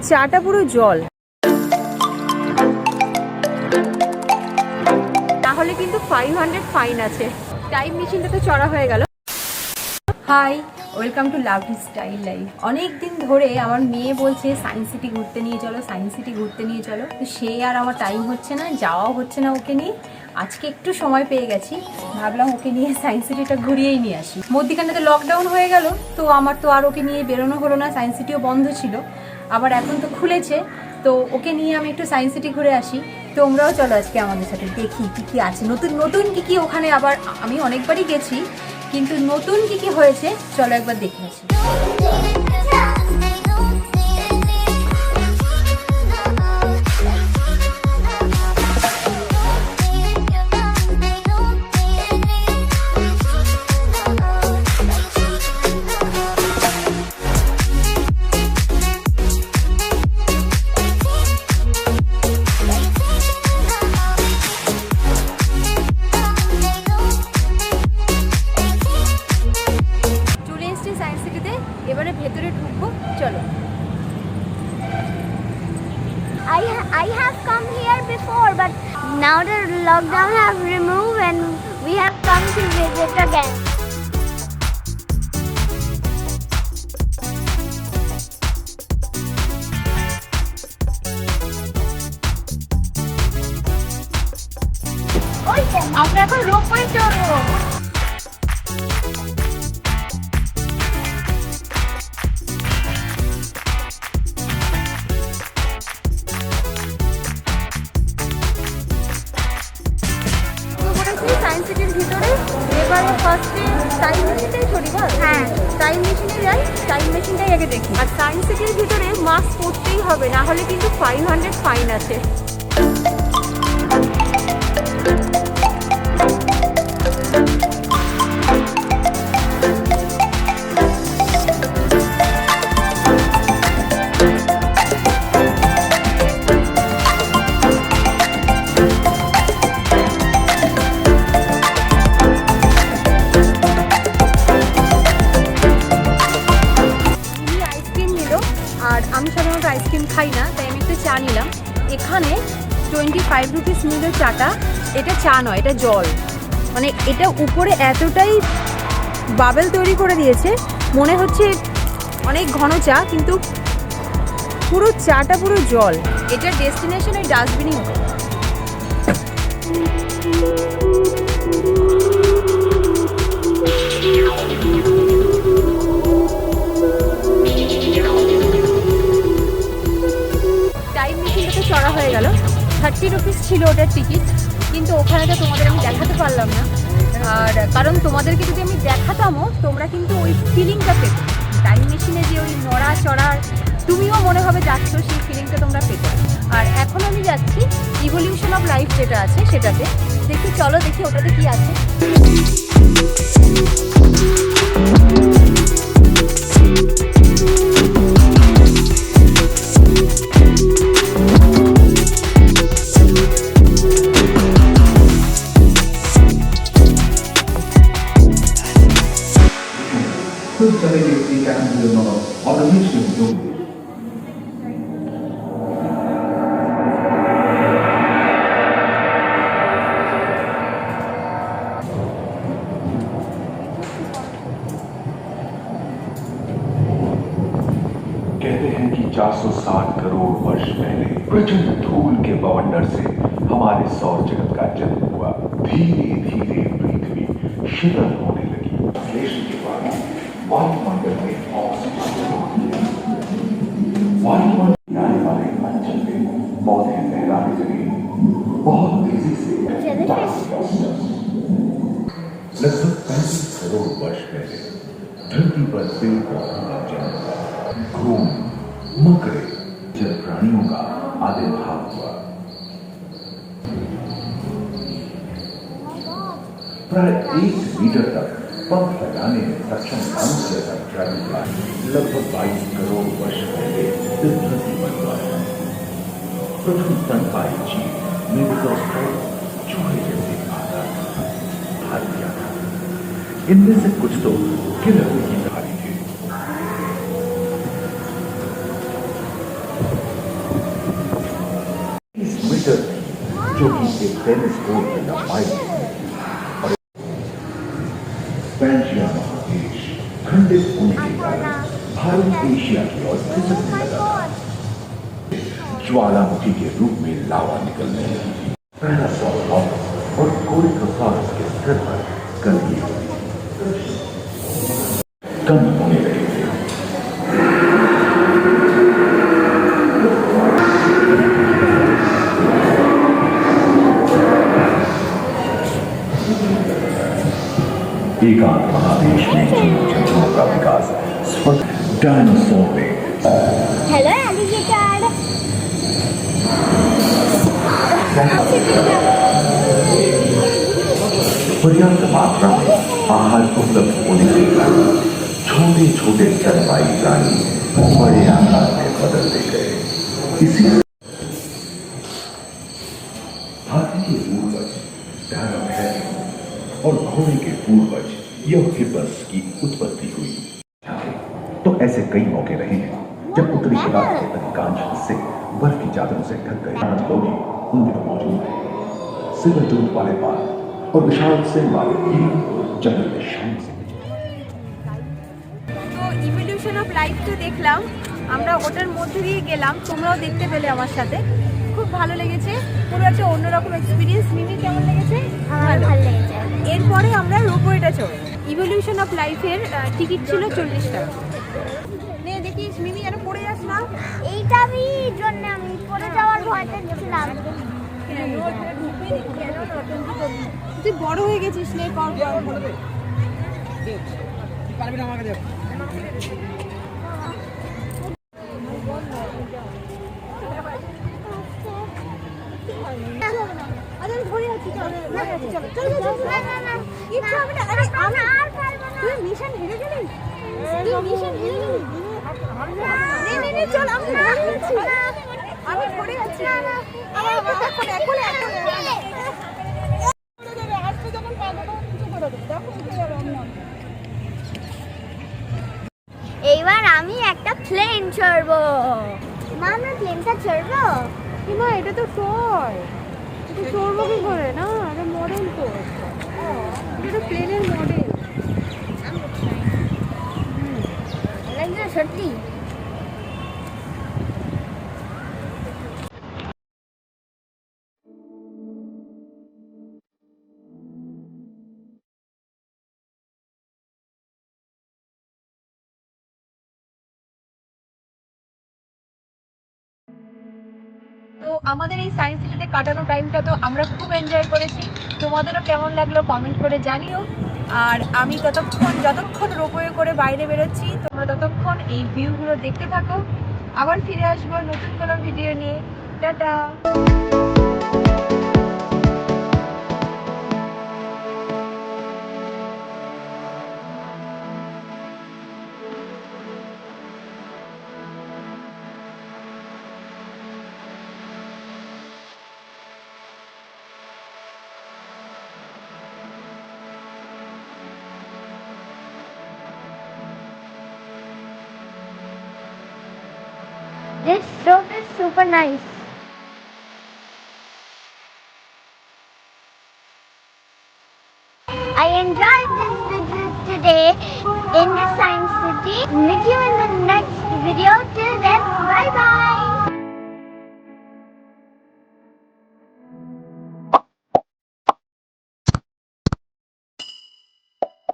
চাটা পুরো জল, তাহলে কিন্তু 500 ফাইন আছে। টাইম মেশিনটা তো চড়া হয়ে গেল। Hi, welcome to lovely style life. অনেক দিন ধরে আমার মেয়ে বলছে সায়েন্স সিটি ঘুরতে নিয়ে চলো, সায়েন্স সিটি ঘুরতে নিয়ে চলো। তো সে আর আমার টাইম হচ্ছে না, যাওয়াও হচ্ছে না ওকে নিয়ে। আজকে একটু সময় পেয়ে গেছি, ভাবলাম ওকে নিয়ে সায়েন্স সিটিটা ঘুরিয়েই নিয়ে আসি। মধ্যিখানে তো লকডাউন হয়ে গেল, তো আমার তো আর ওকে নিয়ে বেরোনো হলো না। সায়েন্স সিটিও বন্ধ ছিল, আবার এখন তো খুলেছে। তো ওকে নিয়ে আমি একটু সায়েন্স সিটি ঘুরে আসি। তোমরাও চলো আজকে আমাদের সাথে, দেখি কী কী আছে নতুন নতুন, কী কী ওখানে। আবার আমি অনেকবারই গেছি, কিন্তু নতুন কী কী হয়েছে চলো একবার দেখে আসি। এবারে ভেতরে ঢুকবো, চলো। I have come here before, but now the lockdown have removed and we have come to visit again. আমরা এখন রোপওয়ে চড়বো। সায়েন্স সিটির ভিতরে এবারে ফার্স্টে টাইম মেশিনটাই চড়ি, বল? হ্যাঁ, টাইম মেশিনে যাই, টাইম মেশিনটাই আগে দেখি। আর সায়েন্স সিটির ভিতরে মাস্ক পরতেই হবে, না হলে কিন্তু 500 ফাইন আছে। আর আমি সাধারণত আইসক্রিম খাই না, তাই আমি একটু চা নিলাম। এখানে 25 রুপিস নিল চাটা। এটা চা নয়, এটা জল। মানে এটা উপরে এতটাই বাবেল তৈরি করে দিয়েছে, মনে হচ্ছে অনেক ঘন চা, কিন্তু পুরো চাটা পুরো জল। এটার ডেস্টিনেশনের ডাস্টবিনই হবে। চড়া হয়ে গেল। 30 রুপিস ছিল ওটার টিকিট, কিন্তু ওখানে তো তোমাদের আমি দেখাতে পারলাম না। আর কারণ তোমাদেরকে যদি আমি দেখাতামও, তোমরা কিন্তু ওই ফিলিংটা পেতে। টাইম মেশিনে যে ওই নড়া চড়ার, তুমিও মনে হবে যাচ্ছ, সেই ফিলিংটা তোমরা পেতে। আর এখন আমি যাচ্ছি ইভলিউশন অফ লাইফ যেটা আছে সেটাতে। দেখি, চলো দেখি ওটাতে কি আছে। कहते हैं कि 460 करोड़ वर्ष पहले प्रचंड धूल के बवंडर से हमारे सौर जगत का जन्म हुआ। धीरे धीरे पृथ्वी शीतल होने लगी। विश्लेषण के बाद वायुमंडल में वायुमंडल आने वाले अंचल में पौधे लहराने लगे बहुत तेजी से। लगभग 35 करोड़ वर्ष पहले धरती पर पेड़ पौधों का जन्म हुआ। घूम, मकड़े, जल प्राणियों का आविर्भाव हुआ। प्राय 1 मीटर तक पंख लगाने में सक्षम मनुष्य तक ट्रैवल किया। लगभग 22 करोड़ वर्ष पहले इस धरती पर हुआ है। प्रथम स्तनपायी जीव मेगास्ट्रोड चूहे जैसे आकार भाग किया था। इनमें से कुछ तो किलर की धारी थे। टेनिस कोर्ट में लंबाई और पैंजिया महादेश खंडित होने के कारण भारत एशिया की ओर खिसकने लगा। ज्वालामुखी के रूप में लावा निकलने लगी थी। पैरासॉलॉपस और कोरिकोसारस के सिर पर कलगी कम होने लगे थे। एकांत महादेश में जंतुओं का विकास स्वस्थ डायनासोर में हेलो एलिगेटर पर्याप्त मात्रा में आहार उपलब्ध होने के कारण छोटे छोटे स्तनपायी प्राणी बड़े आकार में बदलते गए। इसी हाथी के पूर्वज डायनोथेरियम और घोड़े के पूर्वज यूरोपियंस की उत्पत्ति हुई। तो ऐसे कई मौके रहे हैं जब उत्तरी पदार्थ के अधिकांश हिस्से बर्फ की चादरों से ढक गए। लोग उन दिनों मौजूद थे। सिल्वर दूध वाले बाल और विशाल सिंह वाले हीरे जंगल में शान से। তো ইভলিউশন অফ লাইফ তো দেখলাম, আমরা ওটার মধ্যে দিয়ে গেলাম, তোমরাও দেখতে পেলে আমার সাথে, খুব ভালো লেগেছে। পুরো একটা অন্যরকম এক্সপিরিয়েন্স। মিমি কেমন লেগেছে? আমার ভালো লেগেছে। এরপরে আমরা রোপওয়েটা চড়ি। ইভলিউশন অফ লাইফের টিকিট ছিল 40 টাকা। নে দেখিস মিমি যেন পড়ে যাস না। এইটারই জন্য আমি পড়ে যাওয়ার ভয়তে ছিলাম। তুই বড় হয়ে গেছিস, নে কর। মিশন হেরে গেলি, চল আমি পড়ে যাচ্ছি। এইবার আমি একটা প্লেন চড়বো। মা আমরা প্লেনটা চড়বো? মা এটা তো টয়, এটা চড়বো কি করে? না এটা মডেল তো, এটা প্লেনের মডেল। সত্যি তো আমাদের এই সায়েন্স সিটিতে কাটানো টাইমটা তো আমরা খুব এনজয় করেছি। তোমাদেরও কেমন লাগলো কমেন্ট করে জানিও। আর আমি যতক্ষণ রোপওয়ে করে বাইরে বেরোচ্ছি, তোমরা ততক্ষণ এই ভিউগুলো দেখতে থাকো। আবার ফিরে আসবো নতুন কোনো ভিডিও নিয়ে। Tata. This soap is super nice. I enjoyed this visit today in the Science City. Meet you in the next video. Till then,